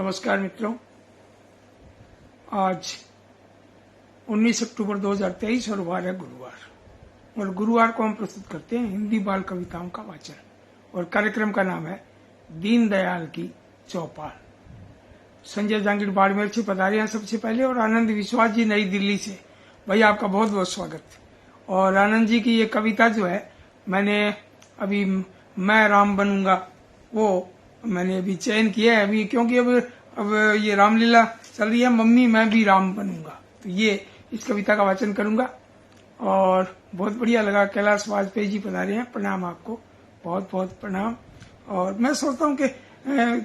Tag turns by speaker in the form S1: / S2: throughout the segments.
S1: नमस्कार मित्रों, आज 19 अक्टूबर 2023 और वार है गुरुवार। और गुरुवार को हम प्रस्तुत करते हैं हिंदी बाल कविताओं का वाचन और कार्यक्रम का नाम है दीनदयाल की चौपाल। संजय जांगीर बाड़मेर से पधारे हैं सबसे पहले, और आनंद विश्वास जी नई दिल्ली से। भाई आपका बहुत बहुत स्वागत। और आनंद जी की ये कविता जो है मैंने अभी मैं राम बनूंगा वो मैंने अभी चयन किया है अभी, क्योंकि अब ये रामलीला चल रही है, मम्मी मैं भी राम बनूंगा, तो ये इस कविता का वाचन करूंगा। और बहुत बढ़िया लगा। कैलाश वाजपेयी जी पधारे हैं, प्रणाम आपको, बहुत बहुत प्रणाम। और मैं सोचता हूँ कि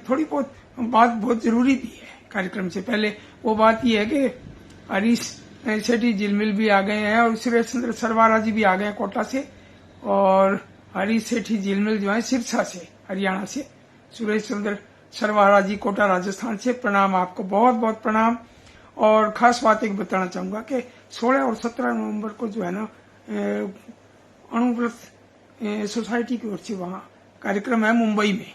S1: थोड़ी बहुत बात बहुत जरूरी भी है कार्यक्रम से पहले। वो बात ये है कि हरीश सेठी झिलमिल भी आ गए हैं और सुरेश चंद्र सरवारा जी भी आ गए हैं कोटा से, और हरीश सेठी झिलमिल जो है सिरसा से, हरियाणा से, सुरेश चंद्र सरवारा जी कोटा राजस्थान से। प्रणाम आपको, बहुत बहुत प्रणाम। और खास बात एक बताना चाहूंगा कि 16 और 17 नवंबर को जो है ना अणुव्रत सोसाइटी की ओर से वहाँ कार्यक्रम है मुंबई में।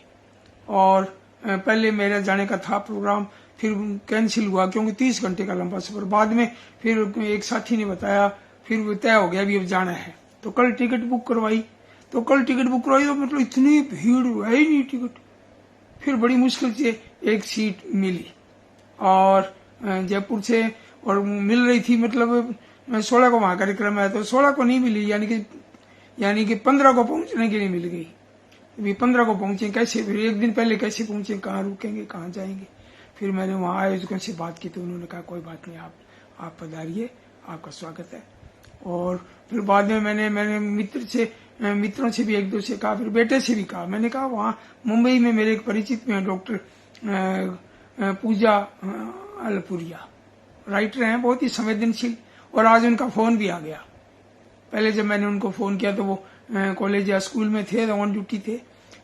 S1: और पहले मेरे जाने का था प्रोग्राम, फिर कैंसिल हुआ क्योंकि 30 घंटे का लंबा सफर। बाद में फिर एक साथी ने बताया, फिर तय हो गया भी अब जाना है, तो कल टिकट बुक करवाई। तो मतलब इतनी भीड़ है ही नहीं टिकट। फिर बड़ी मुश्किल से एक सीट मिली और जयपुर से और मिल रही थी, मतलब 16 को वहां कार्यक्रम है तो 16 को नहीं मिली, यानी कि 15 को पहुंचने के लिए मिल गई। अभी 15 को पहुंचे कैसे, फिर एक दिन पहले कैसे पहुंचे, कहाँ रुकेंगे, कहाँ जाएंगे। फिर मैंने वहां आयोजकों से बात की तो उन्होंने कहा कोई बात नहीं, आप पधारिए, आपका स्वागत है। और फिर बाद में मैंने मित्रों से भी एक दो से कहा, फिर बेटे से भी कहा। मैंने कहा वहाँ मुंबई में मेरे एक परिचित में डॉक्टर पूजा अलपुरिया राइटर हैं, बहुत ही संवेदनशील, और आज उनका फोन भी आ गया। पहले जब मैंने उनको फोन किया तो वो कॉलेज या स्कूल में थे, ऑन ड्यूटी थे,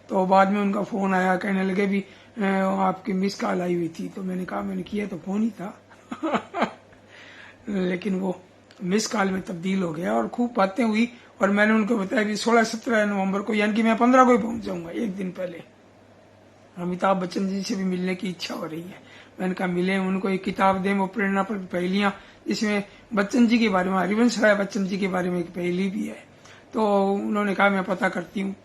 S1: तो बाद में उनका फोन आया, कहने लगे भी आपकी मिस कॉल आई हुई थी। तो मैंने कहा मैंने किया तो फोन ही था लेकिन वो मिस कॉल में तब्दील हो गया और खूब बातें हुई। और मैंने उनको बताया कि 16-17 नवंबर को, यानी कि मैं 15 को ही पहुंच जाऊंगा, एक दिन पहले। अमिताभ बच्चन जी से भी मिलने की इच्छा हो रही है। मैंने कहा मिले, उनको एक किताब दें, वो प्रेरणा पर पहेलियां, जिसमें बच्चन जी के बारे में, हरिवंश राय बच्चन जी के बारे में एक पहेली भी है। तो उन्होंने कहा मैं पता करती हूँ,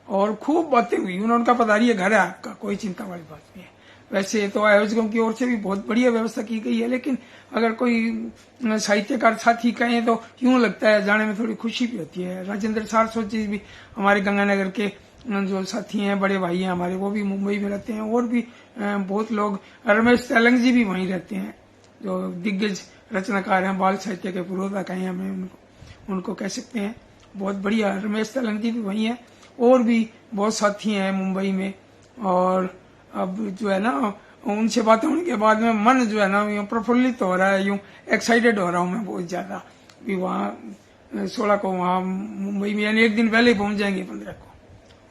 S1: और खूब बातें हुई। उन्होंने कहा पधारिए, घर है आपका, कोई चिंता वाली बात नहीं है। वैसे तो आयोजकों की ओर से भी बहुत बढ़िया व्यवस्था की गई है, लेकिन अगर कोई साहित्यकार साथी कहें तो यूं लगता है जाने में थोड़ी खुशी भी होती है। राजेंद्र सारस्वत जी भी हमारे गंगानगर के जो साथी हैं, बड़े भाई हैं हमारे, वो भी मुंबई में रहते हैं, और भी बहुत लोग, रमेश तेलंग जी भी वहीं रहते हैं, जो दिग्गज रचनाकार हैं, बाल साहित्य के पुरोधा कहें हमें उनको कह सकते हैं। बहुत बढ़िया, रमेश तेलंग जी भी वहीं है, और भी बहुत साथी हैं मुंबई में। और अब जो है ना उनसे बातें होने के बाद में मन जो है ना यूं प्रफुल्लित हो रहा है, यूं एक्साइटेड हो रहा हूं मैं बहुत ज्यादा। भी वहाँ 16 को वहाँ मुंबई में, यानी एक दिन पहले ही पहुंच जाएंगे 15 को।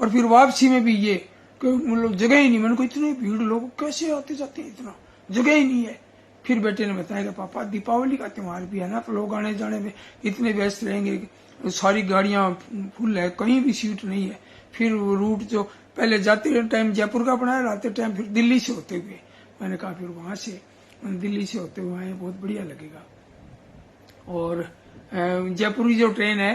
S1: और फिर वापसी में भी ये कि मतलब जगह ही नहीं, मैंने को इतनी भीड़, लोग कैसे आते जाते हैं, इतना जगह ही नहीं है। फिर बेटे ने बताया कि पापा दीपावली का त्योहार भी है ना, तो लोग आने जाने में इतने व्यस्त रहेंगे, सारी गाड़ियां फुल है, कहीं भी सीट नहीं है। फिर वो रूट जो पहले जाते टाइम जयपुर का बनाया, आते टाइम फिर दिल्ली से होते हुए। मैंने कहा फिर वहां से दिल्ली से होते हुए आए, बहुत बढ़िया लगेगा। और जयपुर की जो ट्रेन है,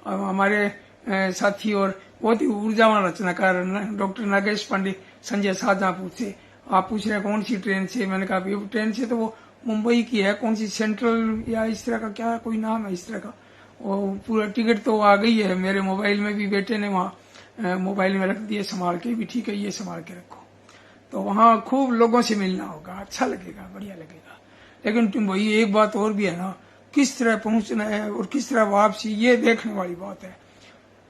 S1: हमारे साथी और बहुत ही ऊर्जावान रचनाकार डॉक्टर नागेश पांडे संजय शाहजहांपुर से, आप पूछ रहे हैं कौन सी ट्रेन से। मैंने कहा ट्रेन से तो वो मुंबई की है, कौन सी सेंट्रल या इस तरह का क्या कोई नाम है इस तरह का। और पूरा टिकट तो आ गई है मेरे मोबाइल में भी, बेटे ने वहाँ मोबाइल में रख दिए संभाल के भी, ठीक है ये संभाल के रखो। तो वहाँ खूब लोगों से मिलना होगा, अच्छा लगेगा, बढ़िया लगेगा। लेकिन तुम वही एक बात और भी है ना, किस तरह पहुंचना है और किस तरह वापसी, ये देखने वाली बात है।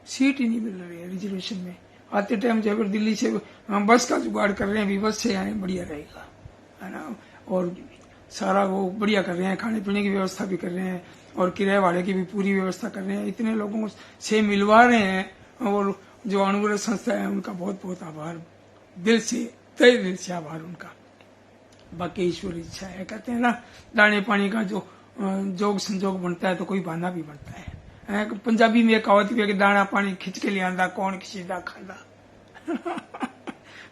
S1: सीट ही नहीं मिल रही है रिजर्वेशन में। आते टाइम जब दिल्ली से बस का जुगाड़ कर रहे हैं, भी बस से आए बढ़िया रहेगा, है ना। और सारा वो बढ़िया कर रहे हैं, खाने पीने की व्यवस्था भी कर रहे हैं, और किराए वाले की भी पूरी व्यवस्था कर रहे हैं, इतने लोगों से मिलवा रहे हैं। और जो अणुव्रत संस्था है उनका बहुत बहुत आभार, दिल से, तहे दिल से आभार उनका। बाकी ईश्वर इच्छा है, कहते हैं ना, दाने पानी का जो जोग संजोग बनता है तो कोई बहाना भी बनता है। पंजाबी में एक कहावत भी है कि दाना पानी खिंच के ले आंदा, कौन खिंचदा खांदा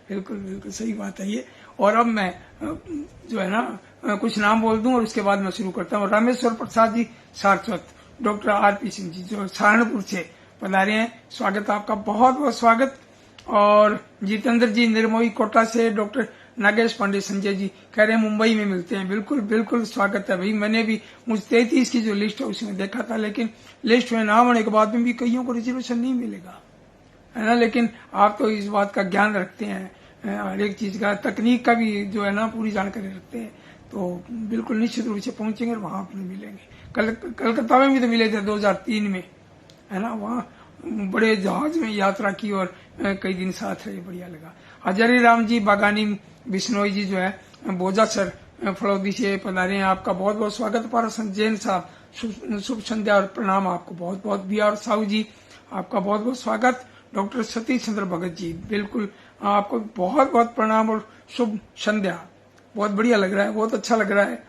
S1: बिल्कुल बिल्कुल सही बात है ये। और अब मैं जो है ना कुछ नाम बोल दूं और उसके बाद मैं शुरू करता हूँ। रामेश्वर प्रसाद जी सारस्वत, डॉक्टर आरपी सिंह जी जो सहारनपुर से पधारे हैं, स्वागत आपका, बहुत बहुत स्वागत। और जितेंद्र जी निर्मोही कोटा से, डॉक्टर नागेश पांडे संजय जी कह रहे हैं मुंबई में मिलते हैं, बिल्कुल बिल्कुल स्वागत है भाई। मैंने भी मुझ 33 की जो लिस्ट है उसमें देखा था, लेकिन लिस्ट में नाम होने के बाद में भी कईयों को रिजर्वेशन नहीं मिलेगा, है ना। लेकिन आप तो इस बात का ज्ञान रखते हैं, हर एक चीज का, तकनीक का भी जो है ना पूरी जानकारी रखते हैं, तो बिल्कुल निश्चित रूप से पहुंचेंगे और वहां अपने मिलेंगे। कलकत्ता में भी तो मिले थे 2003 में, है ना। वहाँ बड़े जहाज में यात्रा की और कई दिन साथ रहे, बढ़िया लगा। हजारी राम जी बागानी बिश्नोई जी जो है बोजा सर फलौदी से पधारे हैं, आपका बहुत बहुत स्वागत। पारस जैन साहब शुभ संध्या और प्रणाम आपको बहुत बहुत। बी आर साहू जी आपका बहुत बहुत स्वागत। डॉक्टर सतीश चंद्र भगत जी बिल्कुल आपको बहुत बहुत प्रणाम और शुभ संध्या, बहुत बढ़िया लग रहा है, बहुत अच्छा लग रहा है।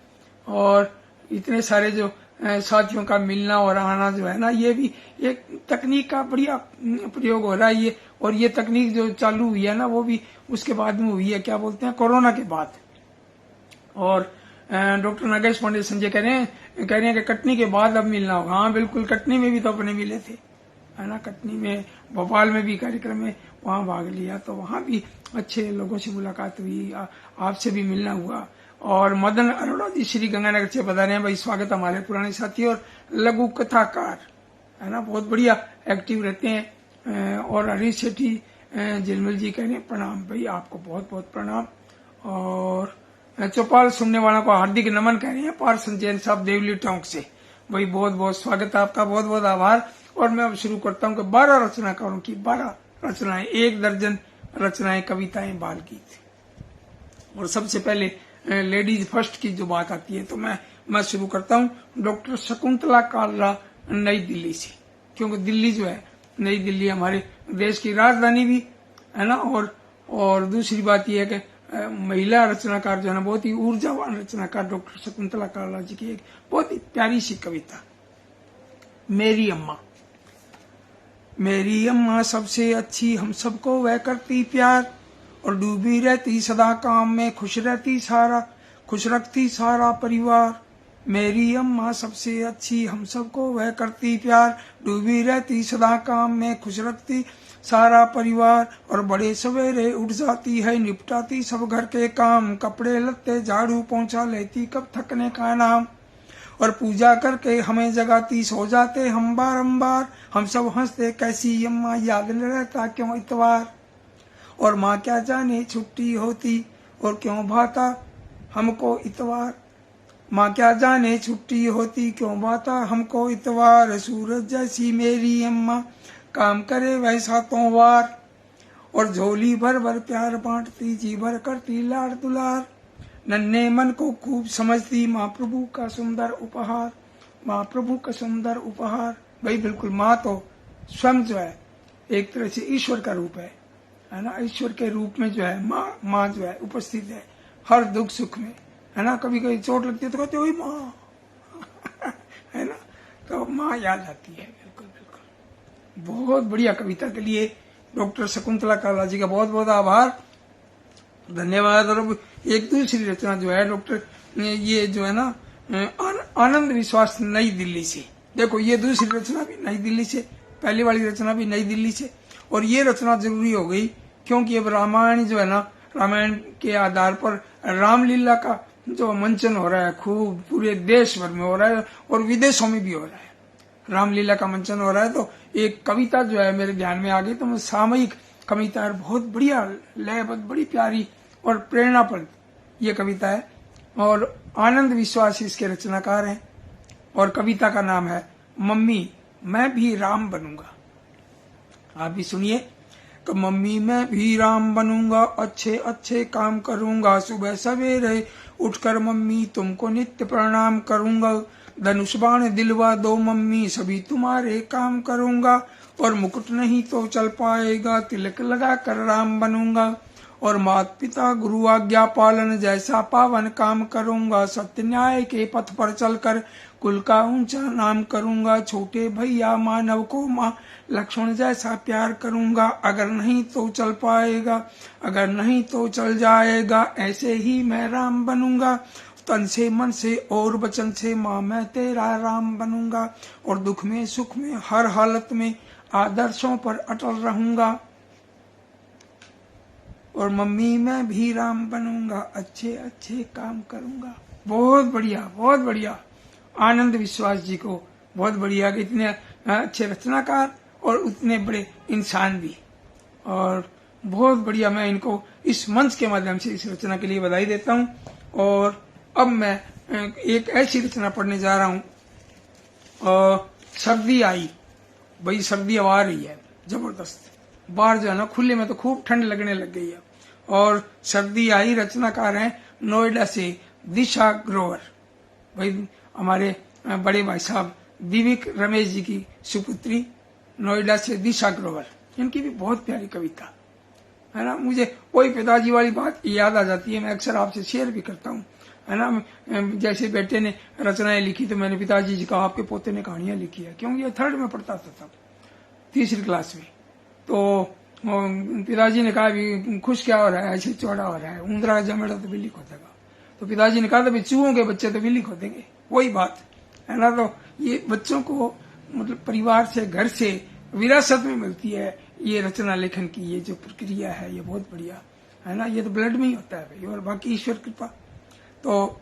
S1: और इतने सारे जो साथियों का मिलना और आना जो है ना, ये भी एक तकनीक का बढ़िया प्रयोग हो रहा है ये। और ये तकनीक जो चालू हुई है ना, वो भी उसके बाद में हुई है, क्या बोलते हैं, कोरोना के बाद। और डॉक्टर नागेश पांडे संजय कह रहे हैं कि कटनी के बाद अब मिलना होगा। हाँ बिल्कुल, कटनी में भी तो अपने मिले थे, है ना। कटनी में, भोपाल में भी कार्यक्रम में वहां भाग लिया, तो वहां भी अच्छे लोगों से मुलाकात हुई, आपसे भी मिलना हुआ। और मदन अरोड़ा जी श्री गंगानगर से बता रहे हैं, भाई स्वागत हमारे पुराने साथी और लघु कथाकार, है ना, बहुत बढ़िया एक्टिव रहते हैं। और हरीश शेट्टी जिलमिल जी कह रहे हैं प्रणाम भाई, आपको बहुत बहुत प्रणाम। और चौपाल सुनने वालों को हार्दिक नमन कह रहे हैं पारसन जैन साहब देवली टोंक से, भाई बहुत बहुत स्वागत है आपका, बहुत बहुत आभार। और मैं अब शुरू करता हूँ कि 12 रचनाकारों की 12 रचनाएं, 1 दर्जन रचनाएं, कविताएं, बाल गीत। और सबसे पहले लेडीज फर्स्ट की जो बात आती है, तो मैं शुरू करता हूँ डॉक्टर शकुंतला कालरा नई दिल्ली से, क्योंकि दिल्ली जो है, नई दिल्ली हमारे देश की राजधानी भी है ना। और दूसरी बात यह है कि महिला रचनाकार जो है ना, बहुत ही ऊर्जावान रचनाकार डॉक्टर शकुंतला कालरा जी की एक बहुत ही प्यारी सी कविता, मेरी अम्मा। मेरी अम्मा सबसे अच्छी, हम सबको वह करती प्यार, और डूबी रहती सदा काम में, खुश रखती सारा परिवार। मेरी अम्मा सबसे अच्छी, हम सबको वह करती प्यार, डूबी रहती सदा काम में, खुश रखती सारा परिवार। और बड़े सवेरे उठ जाती है, निपटाती सब घर के काम, कपड़े लत्ते झाड़ू पहुंचा लेती, कब थकने का नाम। और पूजा करके हमें जगाती, सो जाते हम बारंबार, हम सब हंसते कैसी अम्मा, याद न रहता क्यों इतवार। और माँ क्या जाने छुट्टी होती और क्यों भाता हमको इतवार। माँ क्या जाने छुट्टी होती क्यों भाता हमको इतवार। सूरज जैसी मेरी अम्मा, काम करे वैसा तो वार। और झोली भर भर प्यार बांटती, जी भर करती लाड़ दुलार। नन्हे मन को खूब समझती, माँ प्रभु का सुंदर उपहार, माँ प्रभु का सुंदर उपहार। भाई बिल्कुल, माँ तो स्वयं जो है एक तरह से ईश्वर का रूप है ना। ईश्वर के रूप में जो है माँ जो है उपस्थित है हर दुख सुख में, है ना। कभी कभी चोट लगती है तो कहते हो माँ है ना, तो माँ याद आती है। बिल्कुल बिल्कुल, बहुत बढ़िया कविता के लिए डॉक्टर शकुंतला कालरा जी का बहुत बहुत आभार, धन्यवाद। और एक दूसरी रचना जो है डॉक्टर ये जो है ना आनंद विश्वास नई दिल्ली से, देखो ये दूसरी रचना भी नई दिल्ली से, पहली वाली रचना भी नई दिल्ली से। और ये रचना जरूरी हो गई क्योंकि अब रामायण जो है ना, रामायण के आधार पर रामलीला का जो मंचन हो रहा है, खूब पूरे देश भर में हो रहा है और विदेशों में भी हो रहा है, रामलीला का मंचन हो रहा है। तो एक कविता जो है मेरे ध्यान में आ गई, तो मैं सामयिक कविता है, बहुत बढ़िया लय, बहुत बड़ी प्यारी और प्रेरणाप्रद ये कविता है। और आनंद विश्वास इसके रचनाकार हैं। और कविता का नाम है मम्मी मैं भी राम बनूंगा। आप भी सुनिए कि मम्मी मैं भी राम बनूंगा, अच्छे अच्छे काम करूंगा, सुबह सवेरे उठकर मम्मी तुमको नित्य प्रणाम करूंगा। धनुष बाण दिलवा दो मम्मी, सभी तुम्हारे काम करूंगा। और मुकुट नहीं तो चल पाएगा, तिलक लगा कर राम बनूंगा। और माता पिता गुरु आज्ञा पालन जैसा पावन काम करूंगा। सत्य न्याय के पथ पर चलकर कुल का ऊंचा नाम करूंगा। छोटे भैया मानव को माँ लक्ष्मण जैसा प्यार करूंगा। अगर नहीं तो चल पाएगा, अगर नहीं तो चल जाएगा, ऐसे ही मैं राम बनूंगा। तन से मन से और वचन से माँ मैं तेरा राम बनूंगा। और दुख में सुख में हर हालत में आदर्शों पर अटल रहूंगा। और मम्मी मैं भी राम बनूंगा, अच्छे अच्छे काम करूंगा। बहुत बढ़िया, बहुत बढ़िया। आनंद विश्वास जी को बहुत बढ़िया कि इतने अच्छे रचनाकार और उतने बड़े इंसान भी, और बहुत बढ़िया। मैं इनको इस मंच के माध्यम से इस रचना के लिए बधाई देता हूँ। और अब मैं एक ऐसी रचना पढ़ने जा रहा हूँ। सर्दी आई, भाई सर्दी अब आ रही है जबरदस्त। बाहर जो है ना खुले में तो खूब ठंड लगने लग गई है। और सर्दी आई, रचनाकार हैं नोएडा से दिशा ग्रोवर। भाई हमारे बड़े भाई साहब दिविक रमेश जी की सुपुत्री नोएडा से दिशा ग्रोवर। इनकी भी बहुत प्यारी कविता है ना। मुझे वही पिताजी वाली बात याद आ जाती है, मैं अक्सर आपसे शेयर भी करता हूँ, है ना। जैसे बेटे ने रचनाएं लिखी तो मैंने पिताजी जी कहा आपके पोते ने कहानियां लिखी है, क्योंकि ये 3rd में पढ़ता था तब, 3री क्लास में। तो पिताजी ने कहा भी खुश क्या हो रहा है, ऐसे चौड़ा हो रहा है, ऊंदरा जमेड़ा तो बिल्ली खोदेगा। तो पिताजी ने कहा था चूहों के बच्चे तो बिल्ली खोदेंगे, वही बात है ना। तो ये बच्चों को मतलब परिवार से, घर से विरासत में मिलती है ये रचना लेखन की, ये जो प्रक्रिया है ये बहुत बढ़िया है ना। ये तो ब्लड में ही होता है भाई, और बाकी ईश्वर कृपा। तो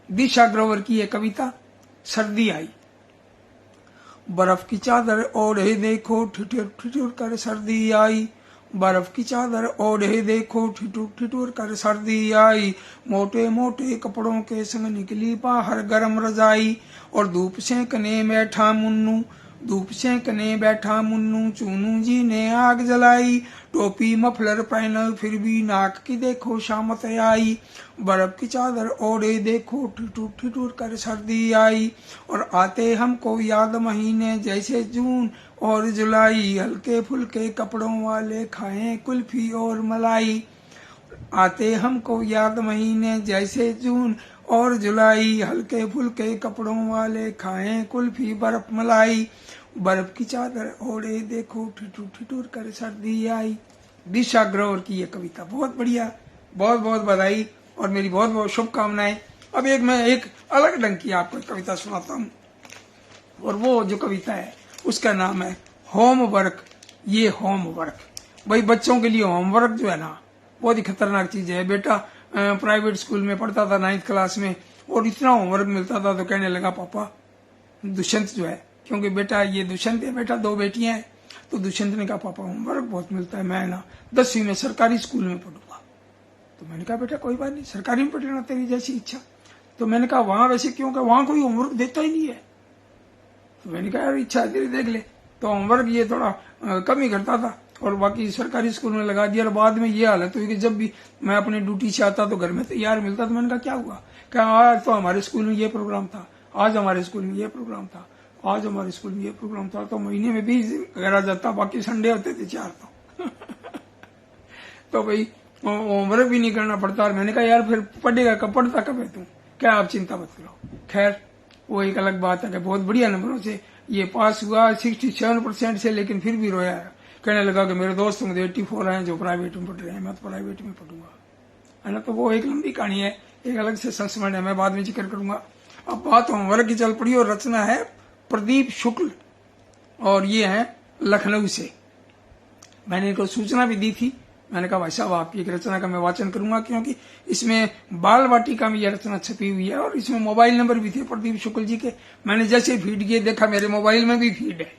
S1: दिशा ग्रोवर की ये कविता सर्दी आई। बर्फ की चादर ओढ़े देखो ठिठुर ठिठुर कर सर्दी आई। बर्फ की चादर ओढ़े देखो ठिठुर ठिठुर कर सर्दी आई। मोटे मोटे कपड़ों के संग निकली बाहर गरम रजाई। और धूप सेंकने बैठा मुन्नू, धूप सेंकने बैठा मुन्नू, चूनू जी ने आग जलाई। टोपी मफलर पहना फिर भी नाक की देखो शामत आई। बर्फ की चादर ओढ़े देखो ठिठुर ठिठुर कर सर्दी आई। और आते हमको याद महीने जैसे जून और जुलाई। हल्के फुल्के कपड़ों वाले खाएं कुल्फी और मलाई। आते हमको याद महीने जैसे जून और जुलाई। हल्के फुल्के कपड़ों वाले खाएं कुल्फी बर्फ मलाई। बर्फ की चादर ओढ़े देखो ठिठुर ठिठुर कर सर्दी आई। दिशा ग्रोवर की ये कविता बहुत बढ़िया, बहुत बहुत बधाई और मेरी बहुत बहुत शुभकामनाएं। अब मैं एक अलग ढंग की आपको कविता सुनाता हूँ, और वो जो कविता है उसका नाम है होमवर्क। ये होमवर्क, भाई बच्चों के लिए होमवर्क जो है ना बहुत ही खतरनाक चीज है। बेटा प्राइवेट स्कूल में पढ़ता था 9th क्लास में, और इतना होमवर्क मिलता था तो कहने लगा पापा दुष्यंत जो है, क्योंकि बेटा ये दुष्यंत है, बेटा 2 बेटियां हैं, तो दुष्यंत ने कहा पापा होमवर्क बहुत मिलता है, मैं ना 10वीं में सरकारी स्कूल में पढ़ूंगा। तो मैंने कहा बेटा कोई बात नहीं, सरकारी में पढ़ना तेरी जैसी इच्छा। तो मैंने कहा वहां वैसे क्यों, कहा वहां कोई होमवर्क देता ही नहीं है। तो मैंने कहा यार इच्छा तेरी देख ले। तो होमवर्क ये थोड़ा कम ही करता था, और बाकी सरकारी स्कूल में लगा दिया। और बाद में ये हालत हुई कि जब भी मैं अपनी ड्यूटी से आता तो घर में तैयार मिलता। तो मैंने कहा क्या हुआ, क्या आज तो हमारे स्कूल में ये प्रोग्राम था, आज हमारे स्कूल में ये प्रोग्राम था, आज हमारे स्कूल में ये प्रोग्राम था। तो महीने में 20 घर आ जाता, बाकी संडे होते थे 4 तो भाई होमवर्क भी नहीं करना पड़ता। और मैंने कहा यार फिर पढ़ेगा कब, पढ़ता कब है तू, क्या आप चिंता मत करो। खैर वो एक अलग बात है कि बहुत बढ़िया नंबरों से ये पास हुआ 67% से, लेकिन फिर भी रोया है। कहने लगा कि मेरे दोस्त मुझे 84 हैं जो प्राइवेट में पढ़ रहे हैं, मैं तो प्राइवेट में पढ़ूंगा, है ना। तो वो एक लंबी कहानी है, एक अलग से संस्मरण है, मैं बाद में जिक्र करूंगा। अब बात होमवर्क की चल पड़ी, और रचना है प्रदीप शुक्ल, और ये है लखनऊ से। मैंने इनको सूचना भी दी थी, मैंने कहा भाई साहब आपकी एक रचना का मैं वाचन करूंगा, क्योंकि इसमें बाल वाटिका में यह रचना छपी हुई है, और इसमें मोबाइल नंबर भी थे प्रदीप शुक्ल जी के। मैंने जैसे फीड किए देखा मेरे मोबाइल में भी फीड है।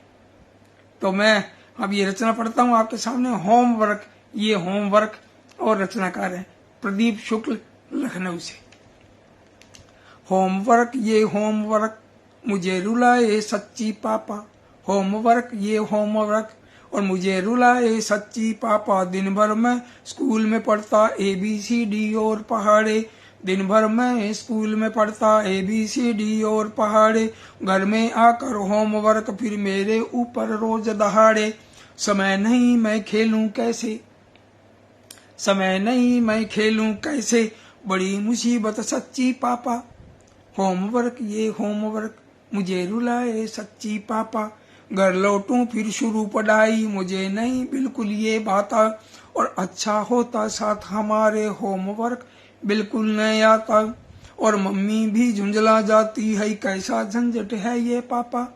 S1: तो मैं अब ये रचना पढ़ता हूँ आपके सामने, होमवर्क। ये होमवर्क, और रचनाकार है प्रदीप शुक्ल लखनऊ से। होमवर्क ये होमवर्क मुझे रुलाए सच्ची पापा। होमवर्क ये होमवर्क और मुझे रुलाए सच्ची पापा। दिन भर मैं स्कूल में पढ़ता ABCD और पहाड़े। दिन भर मैं स्कूल में पढ़ता ABCD और पहाड़े। घर में आकर होमवर्क फिर मेरे ऊपर रोज दहाड़े। समय नहीं मैं खेलूं कैसे, समय नहीं मैं खेलूं कैसे, बड़ी मुसीबत सच्ची पापा। होमवर्क ये होमवर्क मुझे रुलाए सच्ची पापा। घर लौटूं फिर शुरू पढ़ाई, मुझे नहीं बिल्कुल ये भाता। और अच्छा होता साथ हमारे होमवर्क बिल्कुल नहीं आता। और मम्मी भी झुंझला जाती है, कैसा झंझट है ये पापा।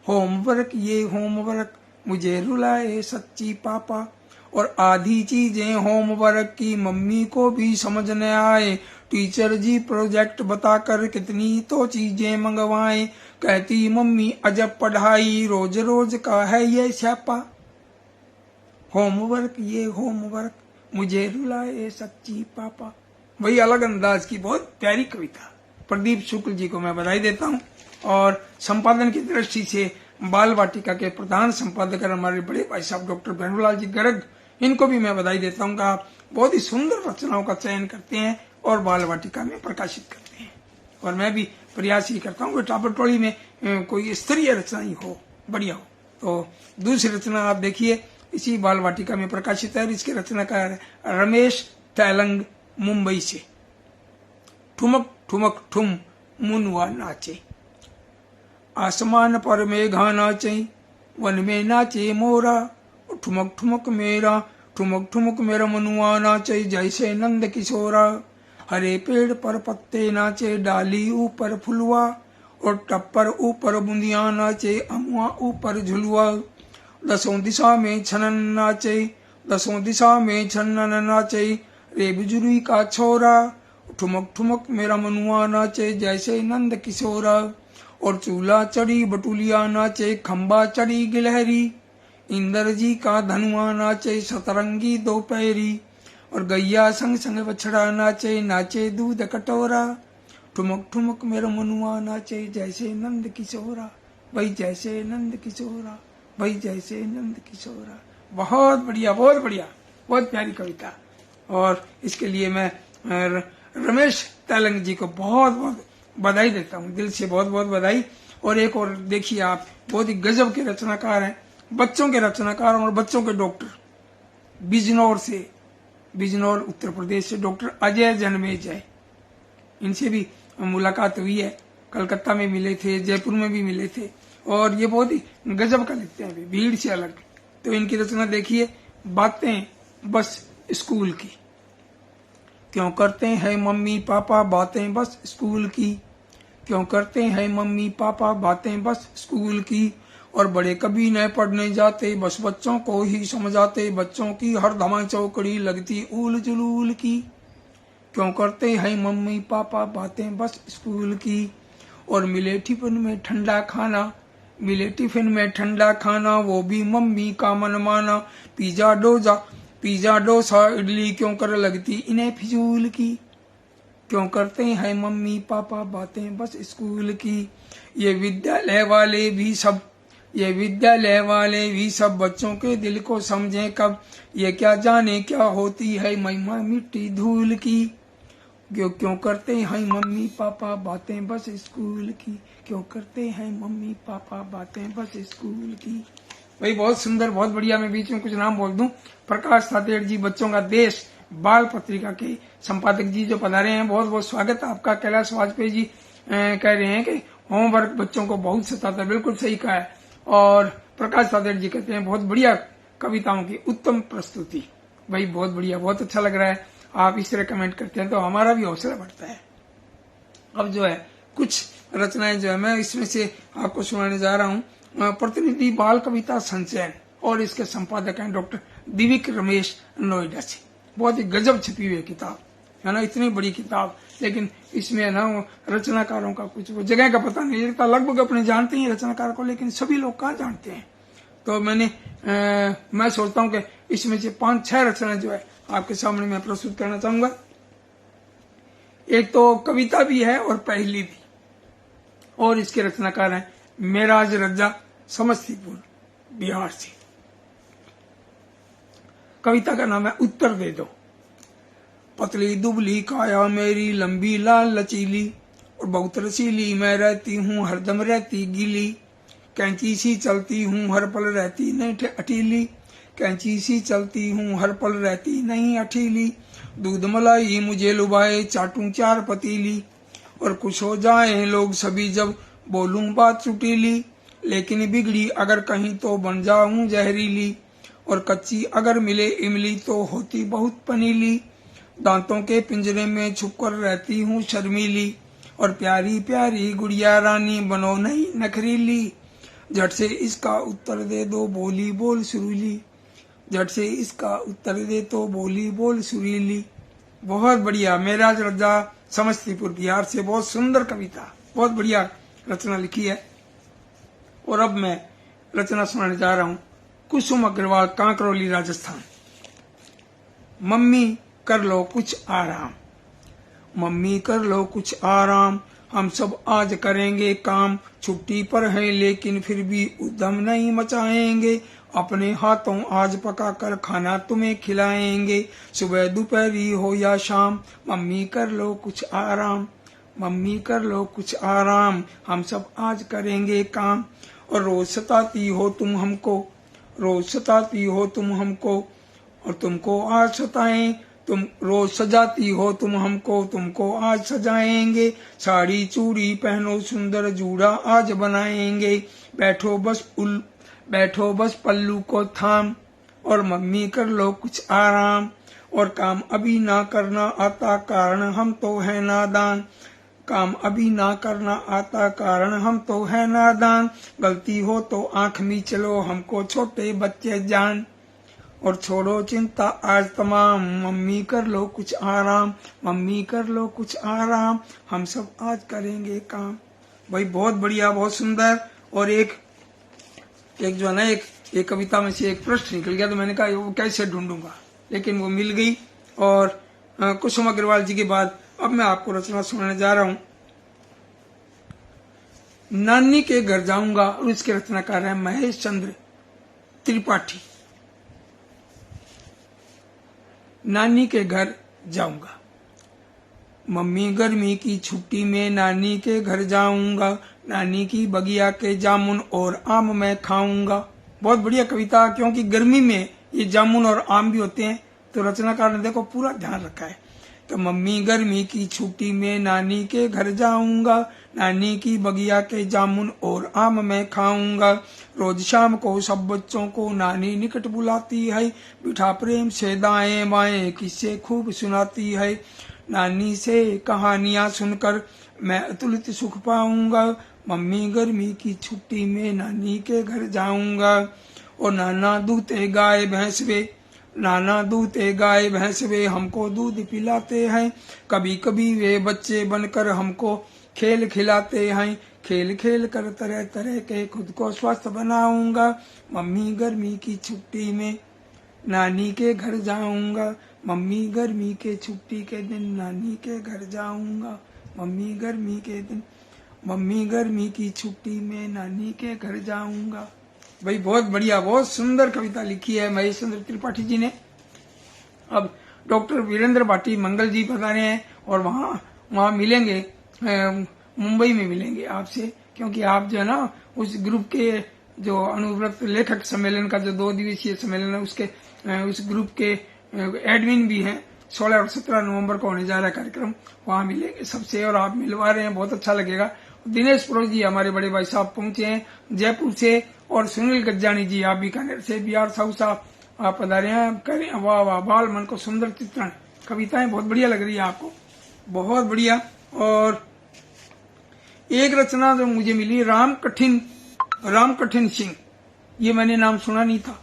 S1: होमवर्क ये होमवर्क मुझे रुलाए सच्ची पापा। और आधी चीजें होमवर्क की मम्मी को भी समझ न आए। टीचर जी प्रोजेक्ट बताकर कितनी तो चीजें मंगवाए। कहती मम्मी अजब पढ़ाई, रोज रोज का है ये छापा। होमवर्क ये होमवर्क मुझे रुलाए सच्ची पापा। वही अलग अंदाज की बहुत प्यारी कविता। प्रदीप शुक्ल जी को मैं बधाई देता हूँ। और संपादन की दृष्टि से बाल वाटिका के प्रधान संपादक हमारे बड़े भाई साहब डॉक्टर भैरवलाल जी गर्ग, इनको भी मैं बधाई देता हूँ। आप बहुत ही सुंदर रचनाओं का चयन करते हैं और बाल वाटिका में प्रकाशित करते हैं। और मैं भी प्रयास ही करता हूँ कि टापर टोली में कोई स्तरीय रचना ही हो, बढ़िया हो। तो दूसरी रचना आप देखिए, इसी बाल वाटिका में प्रकाशित है। इसके रचनाकार है रमेश तैलंग, मुंबई से। ठुमक ठुमक ठुम मुनवा नाचे, आसमान पर मेघा नाचे, वन में नाचे मोरा। ठुमक ठुमक मेरा मनुआ नाचे, जैसे नंद किशोरा। हरे पेड़ पर पत्ते नाचे, डाली ऊपर फुलवा। और टप्पर ऊपर बूंदिया नाचे, अमुआ ऊपर झुलवा। दसों दिशा में छनन नाचे, दसों दिशा में छनन नाचे, रे बुजुर्गी का छोरा। ठुमक ठुमक मेरा मनुआ नाचे, जैसे नंद किशोरा। और चूल्हा चढ़ी बटुलिया नाचे, खंबा चढ़ी गिलहरी। इंद्र जी का धनुआ नाचे, सतरंगी दोपहरी। और गैया संग संग बछड़ा नाचे, नाचे दूध कटोरा। ठुमक ठुमक मेरा मनुआ नाचे, जैसे नंद किशोरा। भाई जैसे नंद किशोरा, भाई जैसे नंद किशोरा। बहुत बढ़िया, बहुत बढ़िया, बहुत प्यारी कविता। और इसके लिए मैं रमेश तैलंग जी को बहुत बहुत बधाई देता हूँ, दिल से बहुत बहुत बधाई। और एक और देखिए आप, बहुत ही गजब के रचनाकार हैं, बच्चों के रचनाकार और बच्चों के डॉक्टर। बिजनौर उत्तर प्रदेश से डॉक्टर अजय जन्मेजय, इनसे भी मुलाकात हुई है। कलकत्ता में मिले थे, जयपुर में भी मिले थे। और ये बहुत ही गजब का लिखते हैं, भीड़ से अलग। तो इनकी रचना देखिए, बातें बस स्कूल की। क्यों करते हैं मम्मी पापा बातें बस स्कूल की, क्यों करते हैं मम्मी पापा बातें बस स्कूल की। और बड़े कभी न पढ़ने जाते, बस बच्चों को ही समझाते, बच्चों की हर धमा चौकड़ी लगती ऊल जुलूल की। क्यों करते हैं मम्मी पापा बातें बस स्कूल की। और मिले टिफिन में ठंडा खाना, मिले टिफिन में ठंडा खाना, वो भी मम्मी का मन माना। पिज्जा डोसा इडली क्यों कर लगती इन्हें फिजूल की। क्यों करते हैं मम्मी पापा बातें बस स्कूल की। ये विद्यालय वाले भी सब बच्चों के दिल को समझें कब। ये क्या जाने क्या होती है महिमा मिट्टी धूल की। क्यों करते हैं मम्मी पापा बातें बस स्कूल की, क्यों करते हैं मम्मी पापा बातें बस स्कूल की। भाई बहुत सुंदर, बहुत बढ़िया। मैं बीच में कुछ नाम बोल दूं। प्रकाश सातेड़ जी, बच्चों का देश बाल पत्रिका के संपादक जी जो पधारे हैं, बहुत बहुत स्वागत है आपका। कैलाश वाजपेयी जी कह रहे हैं कि होमवर्क बच्चों को बहुत सताता है, बिल्कुल सही कहा है। और प्रकाश सातेड़ जी कहते हैं बहुत बढ़िया कविताओं की उत्तम प्रस्तुति। भाई बहुत बढ़िया, बहुत अच्छा लग रहा है। आप इस तरह कमेंट करते हैं तो हमारा भी हौसला बढ़ता है। अब जो है कुछ रचनाएं जो है मैं इसमें से आपको सुनाने जा रहा हूँ। प्रतिनिधि बाल कविता संचयन, और इसके संपादक हैं डॉक्टर दिविक रमेश, नोएडा से। बहुत ही गजब छपी हुई किताब है ना, इतनी बड़ी किताब, लेकिन इसमें ना रचनाकारों का कुछ वो जगह का पता नहीं लगता। लगभग अपने जानते हैं रचनाकार को, लेकिन सभी लोग कहाँ जानते हैं। तो मैं सोचता हूँ कि इसमें से 5-6 रचना जो है आपके सामने मैं प्रस्तुत करना चाहूंगा। एक तो कविता भी है और पहेली भी। और इसके रचनाकार हैं मेराज रज्जा, समस्तीपुर बिहार से। कविता का नाम है उत्तर दे दो। पतली दुबली काया मेरी, लंबी लाल लचीली, और बहुत रसीली मैं रहती हूँ, हरदम रहती गीली। कैंची सी चलती हूँ, हर पल रहती नेठ अटीली। कैंची सी चलती हूँ हर पल रहती नहीं अठीली, दूध मलाई मुझे लुभाए चाटूं 4 पतीली, और कुछ हो जाए लोग सभी जब बोलूं बात चुटीली, लेकिन बिगड़ी अगर कहीं तो बन जाऊं जहरीली, और कच्ची अगर मिले इमली तो होती बहुत पनीली, दांतों के पिंजरे में छुपकर रहती हूँ शर्मीली, और प्यारी प्यारी गुड़िया रानी बनो नहीं नखरीली, झट से इसका उत्तर दे दो बोली बोल सुरीली, झट से इसका उत्तर दे तो बोली बोल सुरीली। बहुत बढ़िया। मेराज रजा समस्तीपुर बिहार से बहुत सुंदर कविता, बहुत बढ़िया रचना लिखी है। और अब मैं रचना सुनाने जा रहा हूँ। कुसुम अग्रवाल, कांकरौली, राजस्थान। मम्मी कर लो कुछ आराम, मम्मी कर लो कुछ आराम, हम सब आज करेंगे काम, छुट्टी पर है लेकिन फिर भी उद्यम नहीं मचाएंगे, अपने हाथों आज पका कर खाना तुम्हें खिलाएंगे, सुबह दोपहरी हो या शाम, मम्मी कर लो कुछ आराम, मम्मी कर लो कुछ आराम, हम सब आज करेंगे काम। और रोज सताती हो तुम हमको, रोज सताती हो तुम हमको, और तुमको आज सताएं, तुम रोज सजाती हो तुम हमको, तुमको आज सजाएंगे, साड़ी चूड़ी पहनो सुंदर जूड़ा आज बनाएंगे, बैठो बस पल्लू को थाम, और मम्मी कर लो कुछ आराम, और काम अभी ना करना आता कारण हम तो है नादान, काम अभी ना करना आता कारण हम तो है नादान, गलती हो तो आंख में चलो हमको छोटे बच्चे जान, और छोड़ो चिंता आज तमाम, मम्मी कर लो कुछ आराम, मम्मी कर लो कुछ आराम, हम सब आज करेंगे काम। भाई बहुत बढ़िया, बहुत सुंदर। और एक जो है ना, एक कविता में से एक प्रश्न निकल गया, तो मैंने कहा वो कैसे ढूंढूंगा, लेकिन वो मिल गई। और कुसुम अग्रवाल जी के बाद अब मैं आपको रचना सुनाने जा रहा हूं। नानी के घर जाऊंगा, और इसके रचनाकार है महेश चंद्र त्रिपाठी। नानी के घर जाऊंगा, मम्मी गर्मी की छुट्टी में नानी के घर जाऊंगा, नानी की बगिया के जामुन और आम मैं खाऊंगा। बहुत बढ़िया कविता, क्योंकि गर्मी में ये जामुन और आम भी होते हैं, तो रचनाकार ने देखो पूरा ध्यान रखा है। तो मम्मी गर्मी की छुट्टी में नानी के घर जाऊंगा, नानी की बगिया के जामुन और आम मैं खाऊंगा, रोज शाम को सब बच्चों को नानी निकट बुलाती है, बिठा प्रेम से दाएं बाएं किस्से खूब सुनाती है, नानी से कहानियां सुनकर मैं अतुलित सुख पाऊंगा, मम्मी गर्मी की छुट्टी में नानी के घर जाऊंगा। और नाना दूते गाय भैंस वे, नाना दूते गाय भैंस वे हमको दूध पिलाते हैं, कभी कभी वे बच्चे बनकर हमको खेल खिलाते हैं, खेल खेल कर तरह तरह के खुद को स्वस्थ बनाऊंगा, मम्मी गर्मी की छुट्टी में नानी के घर जाऊंगा, मम्मी गर्मी के छुट्टी के दिन नानी के घर जाऊंगा, मम्मी गर्मी के दिन, मम्मी गर्मी की छुट्टी में नानी के घर जाऊंगा। भाई बहुत बढ़िया, बहुत सुंदर कविता लिखी है महेश चंद्र त्रिपाठी जी ने। अब डॉक्टर वीरेंद्र भाटी मंगल जी बता रहे हैं, और वहाँ मिलेंगे, मुंबई में मिलेंगे आपसे, क्योंकि आप जो है ना उस ग्रुप के जो अनुव्रत लेखक सम्मेलन का जो 2 दिवसीय सम्मेलन है, उसके उस ग्रुप के एडमिन भी हैं। 16 और 17 नवंबर को होने जा रहा है कार्यक्रम, वहाँ मिलेंगे सबसे, और आप मिलवा रहे हैं, बहुत अच्छा लगेगा। दिनेश पुरोहित जी हमारे बड़े भाई साहब पहुंचे हैं जयपुर से, और सुनील गज्जानी जी आप बीकानेर से, बिहार साहू साहब आप पधारे हैं, करें वाह वाह, बाल मन को सुंदर चित्रण, कविताएं बहुत बढ़िया लग रही है आपको, बहुत बढ़िया। और एक रचना जो मुझे मिली, राम कठिन सिंह, ये मैंने नाम सुना नहीं था,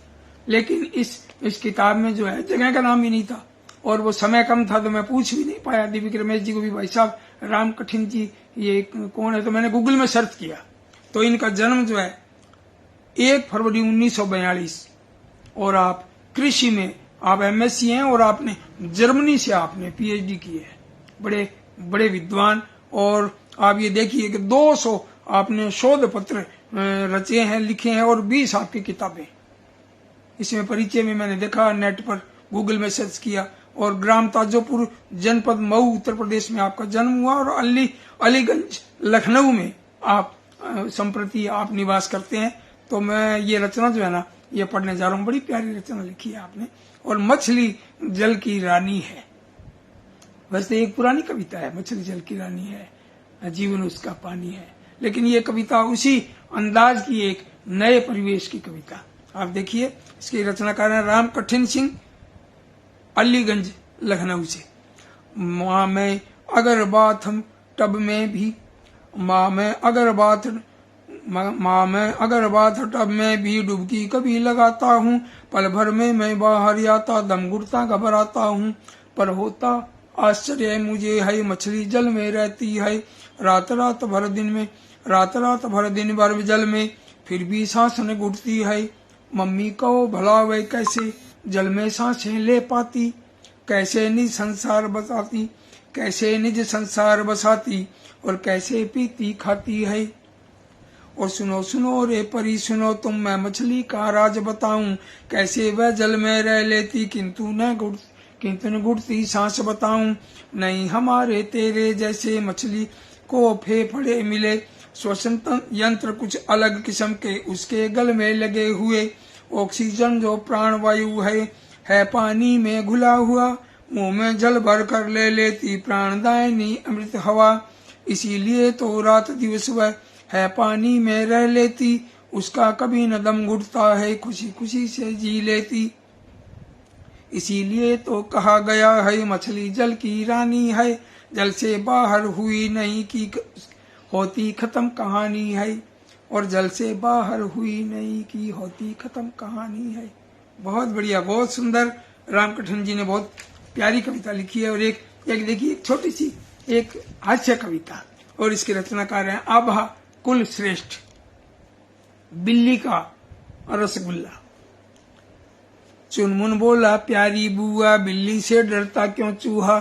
S1: लेकिन इस किताब में जो है जगह का नाम भी नहीं था, और वो समय कम था तो मैं पूछ भी नहीं पाया। दिव्य रमेश जी को भी, भाई साहब राम कठिन जी ये कौन है, तो मैंने गूगल में सर्च किया, तो इनका जन्म जो है 1 फरवरी 1942, और आप कृषि में आप एमएससी हैं, और आपने जर्मनी से आपने पीएचडी की है, बड़े बड़े विद्वान। और आप ये देखिए कि 200 आपने शोध पत्र रचे हैं, लिखे हैं, और 20 आपकी किताबें। इसमें परिचय में मैंने देखा, नेट पर गूगल में सर्च किया, और ग्राम ताजोपुर जनपद मऊ उत्तर प्रदेश में आपका जन्म हुआ, और अलीगंज लखनऊ में आप संप्रति आप निवास करते हैं। तो मैं ये रचना जो है ना ये पढ़ने जा रहा हूँ। बड़ी प्यारी रचना लिखी है आपने। और मछली जल की रानी है। वैसे एक पुरानी कविता है, मछली जल की रानी है, जीवन उसका पानी है, लेकिन ये कविता उसी अंदाज की एक नए परिवेश की कविता। आप देखिए, इसके रचनाकार हैं राम कठिन सिंह, अलीगंज लखनऊ से। माँ मैं अगर बात हम टब में भी, माँ मैं अगर बात टब में भी डुबकी कभी लगाता हूँ, पल भर में मैं बाहर आता, दम घुटता घबराता हूँ। पर होता आश्चर्य मुझे है, मछली जल में रहती है, रात रात भर दिन भर जल में, फिर भी सांस न घुटती है। मम्मी को भला वह कैसे जल में सांसें ले पाती, कैसे निज संसार बसाती, और कैसे पीती खाती है। और सुनो सुनो रे परी सुनो तुम, मैं मछली का राज बताऊं, कैसे वह जल में रह लेती किंतु न घुटती सांस बताऊं। नहीं हमारे तेरे जैसे मछली को फेफड़े मिले, श्वसन यंत्र कुछ अलग किस्म के उसके गल में लगे हुए। ऑक्सीजन जो प्राणवायु है पानी में घुला हुआ, मुंह में जल भर कर ले लेती प्राणदायिनी अमृत हवा। इसीलिए तो रात दिवस वह है पानी में रह लेती, उसका कभी न दम घुटता है, खुशी खुशी से जी लेती। इसीलिए तो कहा गया है मछली जल की रानी है, जल से बाहर हुई नहीं की होती खत्म कहानी है, और जल से बाहर हुई नहीं की होती खत्म कहानी है। बहुत बढ़िया, बहुत सुंदर। राम कठिन जी ने बहुत प्यारी कविता लिखी है। और एक देखिए, एक छोटी सी एक हास्य कविता, और इसके रचनाकार हैं आभा कुल श्रेष्ठ। बिल्ली का रसगुल्ला। चुनमुन बोला प्यारी बुआ, बिल्ली से डरता क्यों चूहा।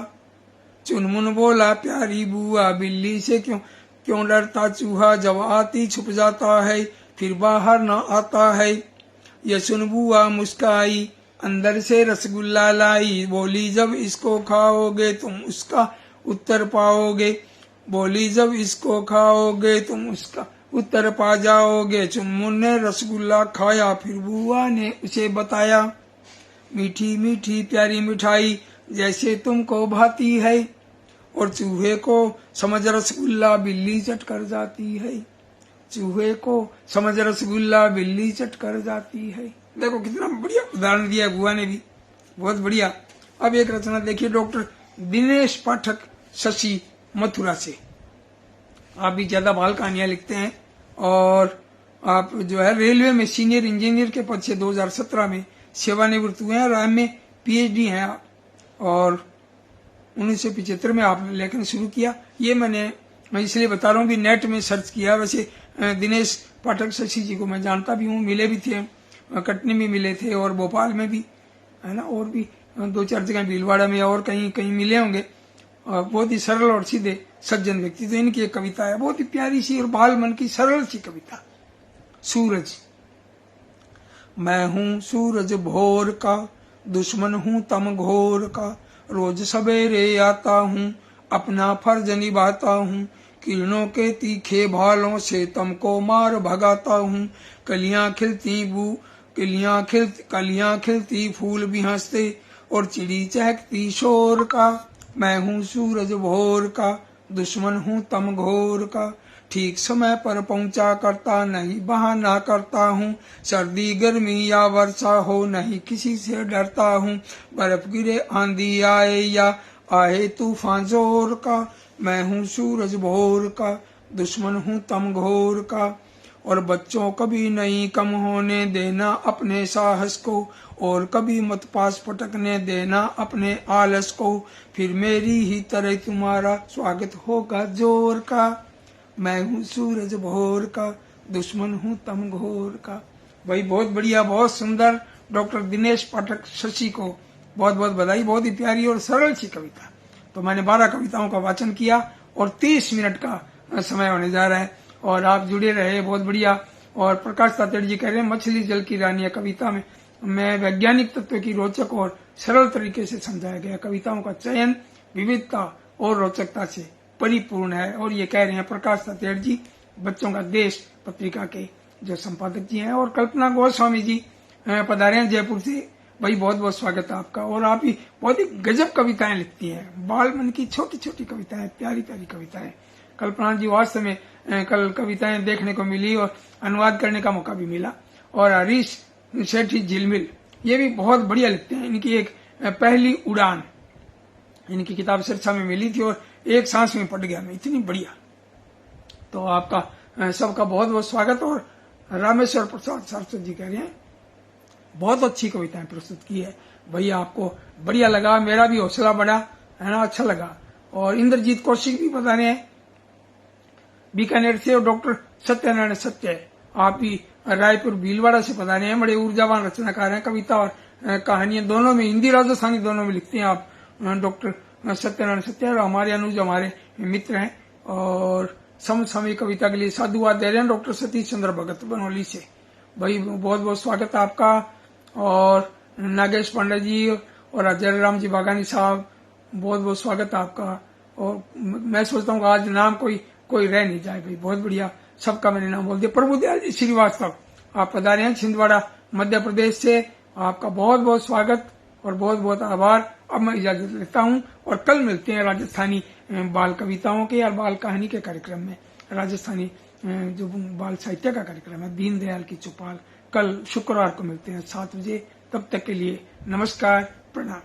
S1: चुनमुन बोला प्यारी बुआ, बिल्ली से क्यों डरता चूहा। जब आती छुप जाता है, फिर बाहर न आता है। यह सुन बुआ मुस्काई, अंदर से रसगुल्ला लाई। बोली जब इसको खाओगे तुम उसका उत्तर पाओगे। बोली जब इसको खाओगे तुम उसका उत्तर पा जाओगे। चुनमुन ने रसगुल्ला खाया, फिर बुआ ने उसे बताया, मीठी मीठी प्यारी मिठाई जैसे तुमको भाती है। और चूहे को समझ रसगुल्ला बिल्ली चट कर जाती है। चूहे को समझ रसगुल्ला बिल्ली चट कर जाती है। देखो कितना बढ़िया उदाहरण दिया बुआ ने भी, बहुत बढ़िया। अब एक रचना देखिए, डॉक्टर दिनेश पाठक, शशि, मथुरा से। आप भी ज्यादा बाल कहानियां लिखते हैं, और आप जो है रेलवे में सीनियर इंजीनियर के पद से 2017 में सेवानिवृत्त हुए हैं। राम में पीएचडी हैं आप, और 1975 में आपने लेखन शुरू किया। ये मैं इसलिए बता रहा हूँ भी नेट में सर्च किया। वैसे दिनेश पाठक शशि जी को मैं जानता भी हूँ, मिले भी थे, कटनी में मिले थे और भोपाल में भी, है ना, और भी 2-4 जगह भीलवाड़ा में और कहीं मिले होंगे। बहुत ही सरल और सीधे सज्जन व्यक्ति। तो इनकी एक कविता है बहुत ही प्यारी सी और बाल मन की सरल सी कविता। सूरज। मैं हूँ सूरज भोर का, दुश्मन हूँ तम घोर का। रोज सवेरे आता हूँ, अपना फर्ज निभाता हूँ। किरणों के तीखे भालों से तुमको मार भगाता हूँ। कलियां खिलती फूल भी हंसते, और चिड़ी चहकती शोर का। मैं हूँ सूरज भोर का, दुश्मन हूँ तम घोर का। ठीक समय पर पहुँचा करता, नहीं बहाना करता हूँ। सर्दी गर्मी या वर्षा हो, नहीं किसी से डरता हूँ। बर्फ गिरे आंधी आए या आए तूफान जोर का। मैं हूँ सूरज भोर का, दुश्मन हूँ तम घोर का। और बच्चों कभी नहीं कम होने देना अपने साहस को, और कभी मत पास पटकने देना अपने आलस को। फिर मेरी ही तरह तुम्हारा स्वागत होगा जोर का। मैं हूँ सूरज भोर का, दुश्मन हूँ तम घोर का। भाई बहुत बढ़िया, बहुत सुंदर। डॉक्टर दिनेश पाठक शशि को बहुत बहुत बधाई। बहुत ही प्यारी और सरल सी कविता। तो मैंने 12 कविताओं का वाचन किया, और 30 मिनट का समय होने जा रहा है, और आप जुड़े रहे, बहुत बढ़िया। और प्रकाश तातेड़ जी कह रहे हैं मछली जल की रानी कविता में वैज्ञानिक तत्व की रोचक और सरल तरीके से समझाया गया। कविताओं का चयन विविधता और रोचकता से परिपूर्ण है। और ये कह रहे हैं प्रकाश तातेड़ जी, बच्चों का देश पत्रिका के जो संपादक जी हैं। और कल्पना गोस्वामी जी पधारे हैं जयपुर से। भाई बहुत बहुत स्वागत है आपका। और आप ही बहुत ही गजब कविताएं लिखती हैं, बाल मन की छोटी छोटी कविताएं, प्यारी प्यारी कविताएं। कल्पना जी वास्तव में कल कविताएं देखने को मिली और अनुवाद करने का मौका भी मिला। और हरीश सेठी झिलमिल ये भी बहुत बढ़िया लिखते हैं। इनकी एक पहली उड़ान इनकी किताब सिरसा में मिली थी और एक सांस में पढ़ गया मैं, इतनी बढ़िया। तो आपका सबका बहुत बहुत स्वागत। और रामेश्वर प्रसाद सरस्वती जी कह रहे हैं बहुत अच्छी कविताएं प्रस्तुत की है भैया, आपको बढ़िया लगा, मेरा भी हौसला बढ़ा है ना, अच्छा लगा। और इंद्रजीत कौशिक भी बता रहे हैं बीकानेर से। और डॉक्टर सत्यनारायण सत्य आप भी रायपुर भीलवाड़ा से बता रहे हैं, बड़े ऊर्जावान रचनाकार हैं, कविता और कहानियां दोनों में, हिंदी राजस्थानी दोनों में लिखते हैं आप डॉक्टर सत्यनारायण सत्य। और हमारे अनुज हमारे मित्र हैं। और समसामयिक कविता के लिए साधुवाद दे रहे हैं डॉक्टर सतीश चंद्र भगत बनौली से। भाई बहुत बहुत स्वागत है आपका। और नागेश पांडे जी और अजय राम जी बागानी साहब बहुत बहुत स्वागत है आपका। और मैं सोचता हूँ आज नाम कोई रह नहीं जाए भाई, बहुत बढ़िया, सबका मैंने नाम बोल दिया। प्रभुदयाल जी श्रीवास्तव आप पधारे हैं छिंदवाड़ा मध्य प्रदेश से, आपका बहुत बहुत स्वागत और बहुत बहुत आभार। अब मैं इजाजत लेता हूँ और कल मिलते हैं राजस्थानी बाल कविताओं के या बाल कहानी के कार्यक्रम में। राजस्थानी जो बाल साहित्य का कार्यक्रम है दीनदयाल की चौपाल, कल शुक्रवार को मिलते हैं 7 बजे। तब तक के लिए नमस्कार, प्रणाम।